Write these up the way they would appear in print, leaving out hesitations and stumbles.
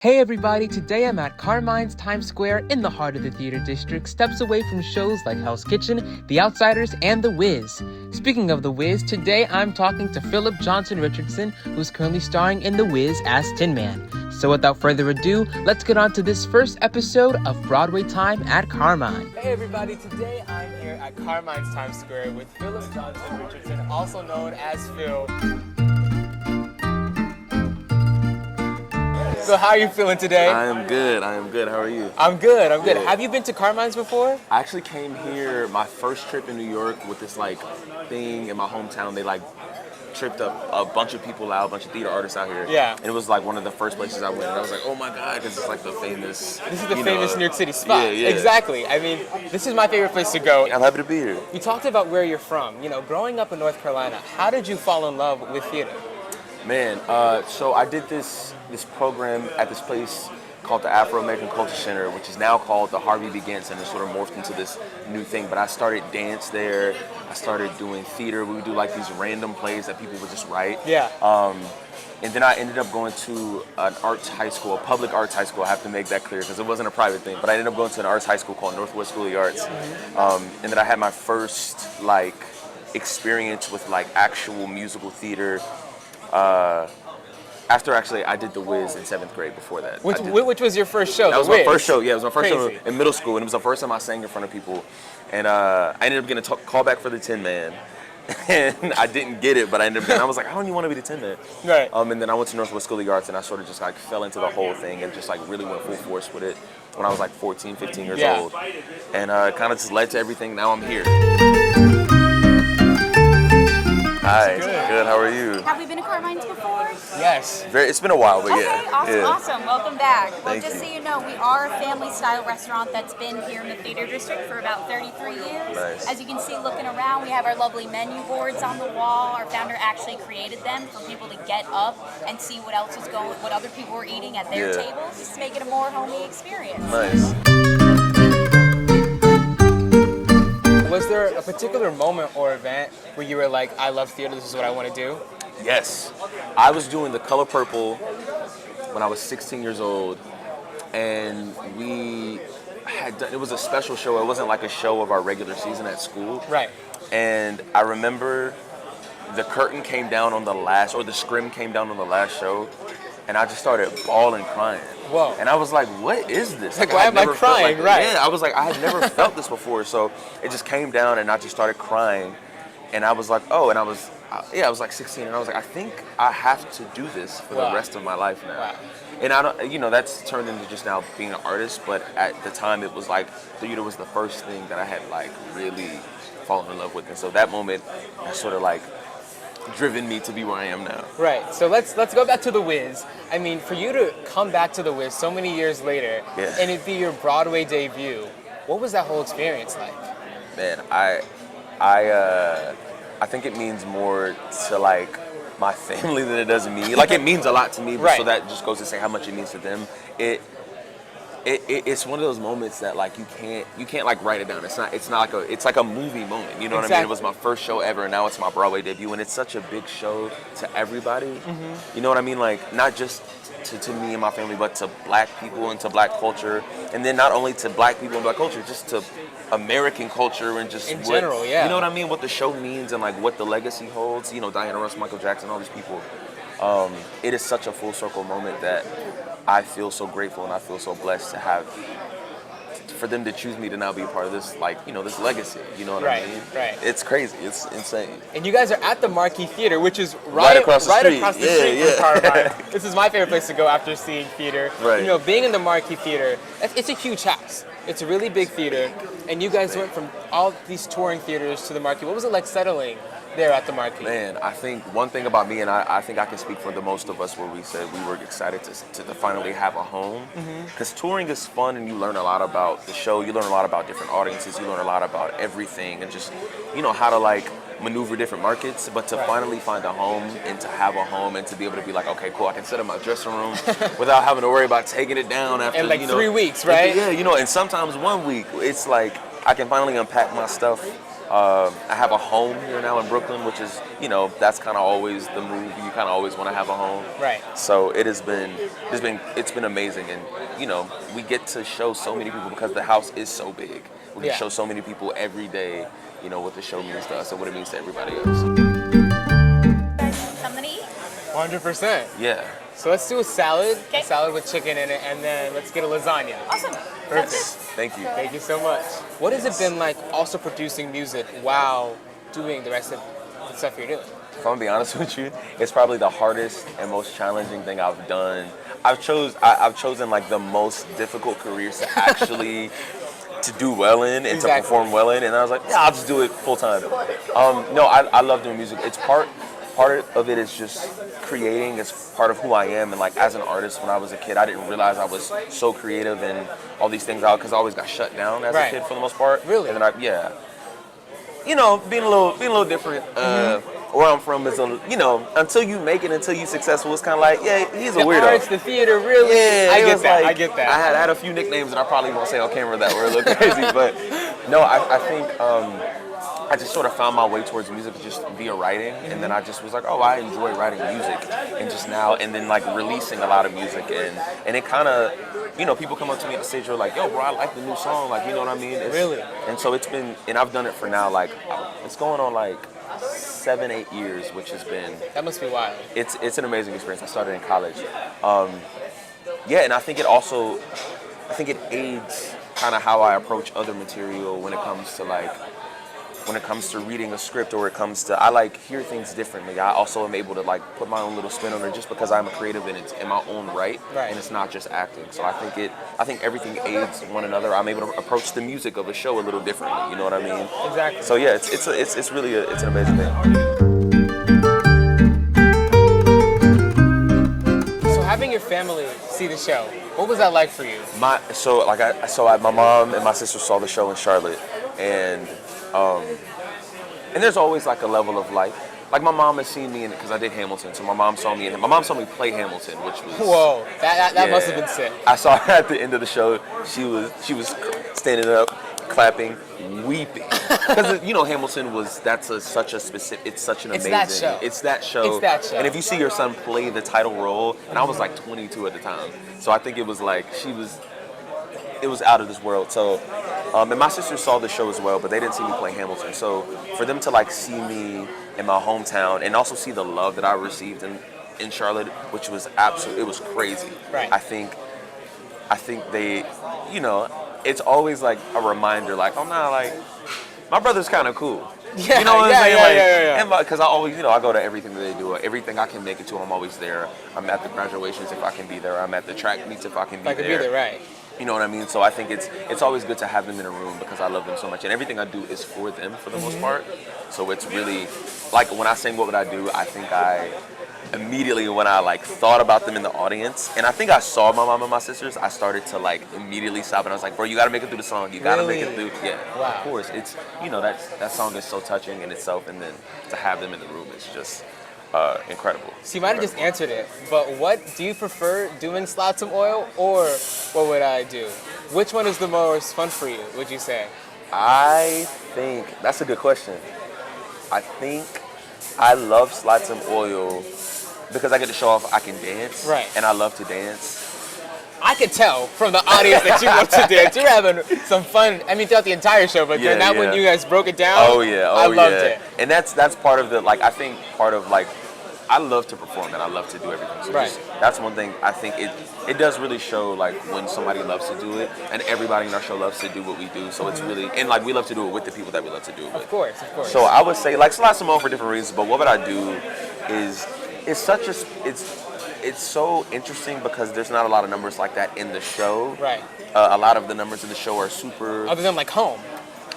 Hey everybody, today I'm at Carmine's Times Square in the heart of the theater district, steps away from shows like Hell's Kitchen, The Outsiders, and The Wiz. Speaking of The Wiz, today I'm talking to Phillip Richardson, who's currently starring in The Wiz as Tin Man. So without further ado, let's get on to this first episode of Broadway Time at Carmine. Hey everybody, today I'm here at Carmine's Times Square with Phillip Richardson, also known as Phil. So how are you feeling today? I am good. How are you? I'm good. Good. Have you been to Carmine's before? I actually came here my first trip in New York with this thing in my hometown. They tripped up a bunch of people out, a bunch of theater artists out here. Yeah. And it was one of the first places I went. And I was like, oh my God, because it's the famous. This is the famous New York City spot. Yeah. Exactly. I mean, this is my favorite place to go. I'm happy to be here. You talked about where you're from. Growing up in North Carolina, how did you fall in love with theater? Man, so I did this program at this place called the Afro-American Culture Center, which is now called the Harvey B. Gantt Center, sort of morphed into this new thing. But I started dance there. I started doing theater. We would do these random plays that people would just write. Yeah. And then I ended up going to an arts high school, a public arts high school. I have to make that clear because it wasn't a private thing. But I ended up going to an arts high school called Northwest School of the Arts. Mm-hmm. And then I had my first experience with actual musical theater. After I did The Wiz in 7th grade before that. Which was your first show? That was my first show. Yeah, it was my first Crazy. show in middle school, and it was the first time I sang in front of people. And I ended up getting a call back for the Tin Man, and I didn't get it, but I was like, I don't even want to be the Tin Man. Right. And then I went to Northwest School of the Arts, and I sort of just fell into the whole thing and just really went full force with it when I was 14, 15 years old, and kind of just led to everything. Now I'm here. Hi, good. How are you? Have we been to Carmine's before? Yes. It's been a while, but Okay, yeah. awesome. Welcome back. Well, Thank just you. so you know, we are a family-style restaurant that's been here in the theater district for about 33 years. Nice. As you can see, looking around, we have our lovely menu boards on the wall. Our founder actually created them for people to get up and see what else is going, what other people are eating at their tables, just to make it a more homey experience. Nice. Was there a particular moment or event where you were like, I love theater, this is what I want to do? Yes. I was doing The Color Purple when I was 16 years old, and it was a special show. It wasn't a show of our regular season at school. Right. And I remember the curtain came down on the scrim came down on the last show, and I just started bawling, crying. Whoa. And I was like, what is this? Why am I crying? Right. Yeah, I was like, I had never felt this before. So it just came down, and I just started crying. And I was like, oh, and I was 16, and I was like, I think I have to do this for the rest of my life now. Wow. And I don't, that's turned into just now being an artist, but at the time it was theater was the first thing that I had really fallen in love with. And so that moment has sort of driven me to be where I am now. Right. So let's go back to The Wiz. I mean, for you to come back to The Wiz so many years later, and it be your Broadway debut, what was that whole experience like? Man, I think it means more to my family than it does me. It means a lot to me, but so that just goes to say how much it means to them. It's one of those moments that you can't write it down. It's like a movie moment. You know what I mean? It was my first show ever, and now it's my Broadway debut, and it's such a big show to everybody. Mm-hmm. You know what I mean? Not just to me and my family, but to black people and to black culture, and then not only to black people and black culture, just to American culture and just in general, yeah. You know what I mean? What the show means and what the legacy holds. Diana Ross, Michael Jackson, all these people. It is such a full circle moment that I feel so grateful and I feel so blessed to have, for them to choose me to now be a part of this, this legacy. You know what I mean? Right. It's crazy. It's insane. And you guys are at the Marquee Theater, which is right across the street from Carmine. This is my favorite place to go after seeing theater. Right. Being in the Marquee Theater, it's a huge house. It's a really big theater, and you guys went from all these touring theaters to the Marquee. What was it like settling there at the Marquee? Man, I think one thing about me, and I think I can speak for the most of us, where we said we were excited to finally have a home. Because touring is fun, and you learn a lot about the show. You learn a lot about different audiences. You learn a lot about everything, and just how to maneuver different markets. But to finally find a home and to have a home and to be able to be okay, cool, I can sit in my dressing room without having to worry about taking it down after and 3 weeks, right? Yeah, and sometimes 1 week. It's I can finally unpack my stuff I have a home here now in Brooklyn, which is, that's kind of always the move. You kind of always want to have a home. Right. So it's been amazing, and we get to show so many people because the house is so big. We can show so many people every day, what the show means to us and what it means to everybody else. Something to eat? 100%. Yeah. So let's do a salad, Okay. a salad with chicken in it, and then let's get a lasagna. Awesome. Perfect. Thank you. Thank you so much. What has it been like also producing music while doing the rest of the stuff you're doing? If I'm gonna be honest with you, it's probably the hardest and most challenging thing I've done. I've chosen like the most difficult careers to actually to do well in and to perform well in, and I was like, yeah, I'll just do it full time. No, I love doing music. It's part of it is just creating. It's part of who I am, and like as an artist, when I was a kid, I didn't realize I was so creative and all these things out because I always got shut down as a kid for the most part. Really? And then being a little different. Where I'm from is until you make it, until you successful, it's kind of like, yeah, he's a weirdo. The arts, the theater, really. Yeah, I get that. I had a few nicknames that I probably won't say on camera that were a little crazy, but no, I think I just sort of found my way towards music just via writing, and then I just was like, oh, I enjoy writing music, and then like releasing a lot of music, and it kind of, people come up to me at the stage, they're like, yo, bro, I like the new song, like, you know what I mean? Really? And so it's been, and I've done it for now, like, it's going on like 7-8 years, which has been, that must be wild. It's an amazing experience. I started in college. And I think it aids kind of how I approach other material when it comes to reading a script, or I like hear things differently. I also am able to like put my own little spin on it just because I'm a creative and it's in my own right. And it's not just acting. So I think everything aids one another. I'm able to approach the music of a show a little differently. You know what I mean? Exactly. So yeah, it's really it's an amazing thing. So having your family see the show, what was that like for you? My mom and my sister saw the show in Charlotte, and there's always like a level of like my mom has seen me in it because I did Hamilton, so my mom saw me in it. My mom saw me play Hamilton, which was whoa, that must have been sick. I saw her at the end of the show. She was standing up, clapping, weeping because Hamilton such an amazing. It's that show. And if you see your son play the title role, and I was like 22 at the time, so I think it was like it was out of this world. So, and my sister saw the show as well, but they didn't see me play Hamilton. So for them to like see me in my hometown and also see the love that I received in Charlotte, which was it was crazy. Right. I think they, it's always like a reminder, like, oh nah, like my brother's kind of cool. Yeah, you know what I'm saying? Yeah. Because I always, I go to everything that they do. Everything I can make it to, I'm always there. I'm at the graduations if I can be there. I'm at the track meets if I can be there. Right. You know what I mean? So I think it's always good to have them in a room because I love them so much. And everything I do is for them for the most part. So it's really, like when I sing What Would I Do, I think I immediately when I like thought about them in the audience, and I think I saw my mom and my sisters, I started to like immediately stop and I was like, bro, you gotta make it through the song. You gotta make it through. Yeah, wow. Of course. It's, that song is so touching in itself, and then to have them in the room is just incredible. So you might have just answered it, but what do you prefer, doing Slots of Oil or What Would I Do? Which one is the most fun for you, would you say? I think that's a good question. I think I love Slots of Oil because I get to show off I can dance. Right. And I love to dance. I could tell from the audience that you love to dance. You're having some fun, throughout the entire show, but then when you guys broke it down, I loved it. And that's part of the, like, I think part of, like, I love to perform and I love to do everything. So that's one thing I think it does really show, like, when somebody loves to do it, and everybody in our show loves to do what we do. So it's really, and like we love to do it with the people that we love to do it with. Of course. So I would say, like, Slots of Oil for different reasons, but What Would I Do is it's so interesting because there's not a lot of numbers like that in the show. Right. A lot of the numbers in the show are super. Other than like Home.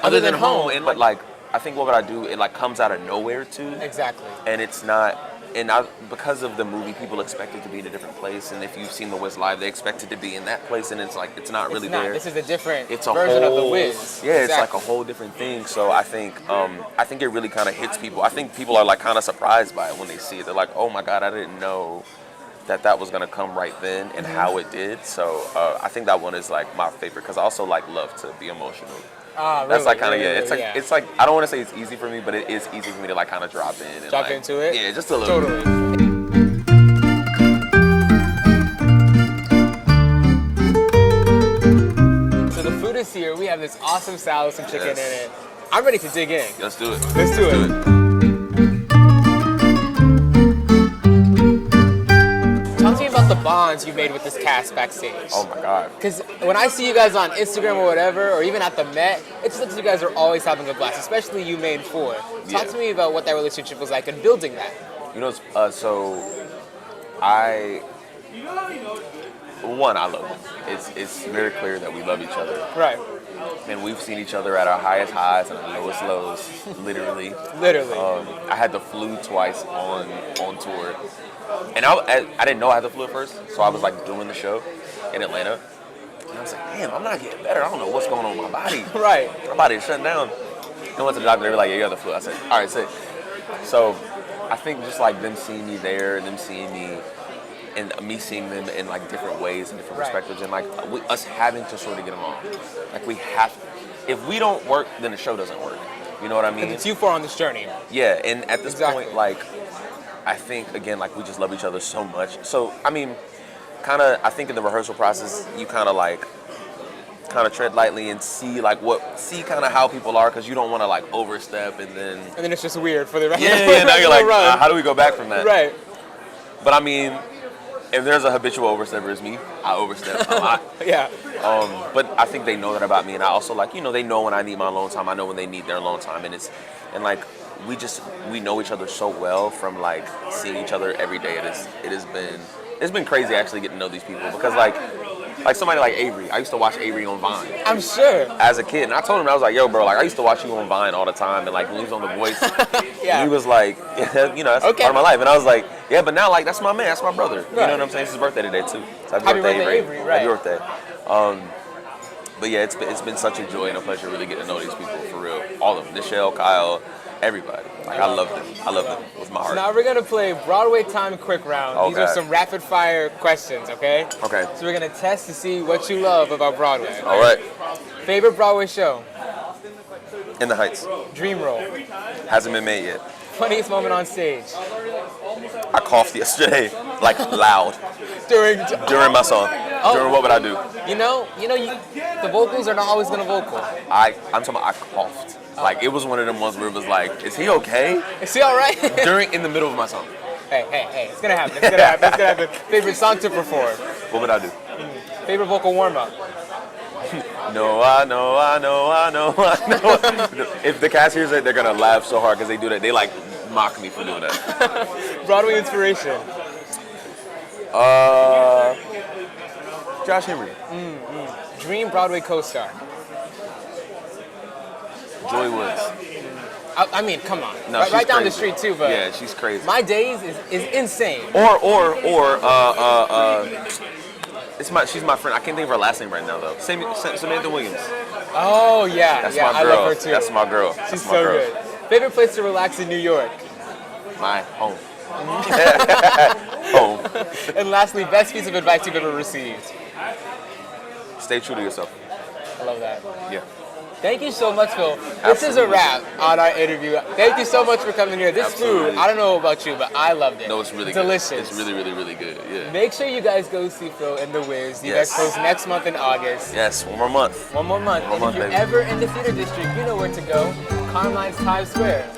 Other than home, but like I think What Would I Do, it like comes out of nowhere too. Exactly. And it's not. Because of the movie, people expect it to be in a different place, and if you've seen The Wiz live, they expect it to be in that place, and it's like it's not really there. This is a different version of The Wiz. Yeah, It's like a whole different thing. So I think it really kind of hits people. I think people are like kind of surprised by it when they see it. They're like, oh my God, I didn't know that was gonna come right then and how it did. So I think that one is like my favorite because I also like love to be emotional. Ah, That's really, like kind of really, It's like yeah. it's like I don't want to say it's easy for me, but it is easy for me to like kind of drop in. And, Drop like, into it? Yeah, just a little. Totally. Bit. So the food is here. We have this awesome salad with some chicken Yes. in it. I'm ready to dig in. Let's do it. Let's do it. Talk to me about the bonds you made with this cast backstage. Oh my God. Because when I see you guys on Instagram or whatever, or even at the Met, it just looks like you guys are always having a blast, especially you main four. Talk Yeah. to me about what that relationship was like and building that. You know, so I love him. It's very clear that we love each other. Right. And we've seen each other at our highest highs and our lowest lows, literally. Literally. I had the flu twice on tour. And I didn't know I had the flu at first, so I was like doing the show in Atlanta. And I was like, damn, I'm not getting better. I don't know what's going on with my body. Right. My body is shutting down. I went to the doctor, they were like, yeah, you have the flu. I said, all right, sick. So I think just like them seeing me there, them seeing me, and me seeing them in like different ways and different Right. perspectives, and like us having to sort of get along. Like we have, if we don't work, then the show doesn't work. You know what I mean? It's you four on this journey. Yeah, and at this Exactly. point, like, I think, again, like, we just love each other so much. So, I mean, I think in the rehearsal process, you kind of tread lightly and see kind of how people are, because you don't want to, like, overstep and then... And then it's just weird for the rest Yeah, of the now you're like, run. how do we go back from that? Right. But, I mean, if there's a habitual overstepper, it's me. I overstep a lot. Yeah. But I think they know that about me, and I also they know when I need my alone time. I know when they need their alone time, we know each other so well from like seeing each other every day. It's been crazy actually getting to know these people, because like somebody like Avery, I used to watch Avery on Vine I'm sure. as a kid, and I told him, I was like, yo, bro, like I used to watch you on Vine all the time, and like when he was on The Voice, Yeah. he was like, yeah, that's Okay. part of my life, and I was like, yeah, but now like that's my man, that's my brother. You Right. know what I'm saying? It's his birthday today too. So Happy birthday, Avery, right. Happy birthday. But yeah, it's been such a joy and a pleasure really getting to know these people for real. All of them, Nichelle, Kyle, everybody. Like I love them with my heart. Now we're gonna play Broadway time quick round. Oh, These are God. some rapid fire questions, okay? Okay. So we're gonna test to see what you love about Broadway. All right. Favorite Broadway show? In the Heights. Dream role. Hasn't been made yet. Funniest moment on stage. I coughed yesterday, like loud, during my song. Oh. During what would I do? The vocals are not always gonna vocal. I'm talking about I coughed. Like it was one of them ones where it was like, is he okay? Is he all right? In the middle of my song. Hey, it's gonna happen. It's gonna happen. Favorite song to perform. What would I do? Favorite vocal warm up. No, I know. If the cast hears it, they're gonna laugh so hard because they do that. They like mock me for doing that. Broadway inspiration. Josh Henry. Dream Broadway co-star. Joy Woods. I mean, come on. No, right she's down the crazy. street too, but Yeah, she's crazy. My Days is insane. She's my friend. I can't think of her last name right now though. Samantha Williams. Oh yeah, That's yeah, my I girl. love her too. That's my girl. She's That's my so girl. good. Favorite place to relax in New York. My home. Home. And lastly, best piece of advice you've ever received. Stay true to yourself. I love that. Yeah. Thank you so much, Phil. This is a Absolutely. wrap on our interview. Thank you so much for coming here. This Absolutely. food, I don't know about you, but I loved it. No, it's really delicious. good. It's really, really, really good. Yeah. Make sure you guys go see Phil and The Wiz. You Yes. guys close next month in August. Yes, one more month. One more month. One And month, if you're baby. ever in the theater district, you know where to go. Carmine's Times Square.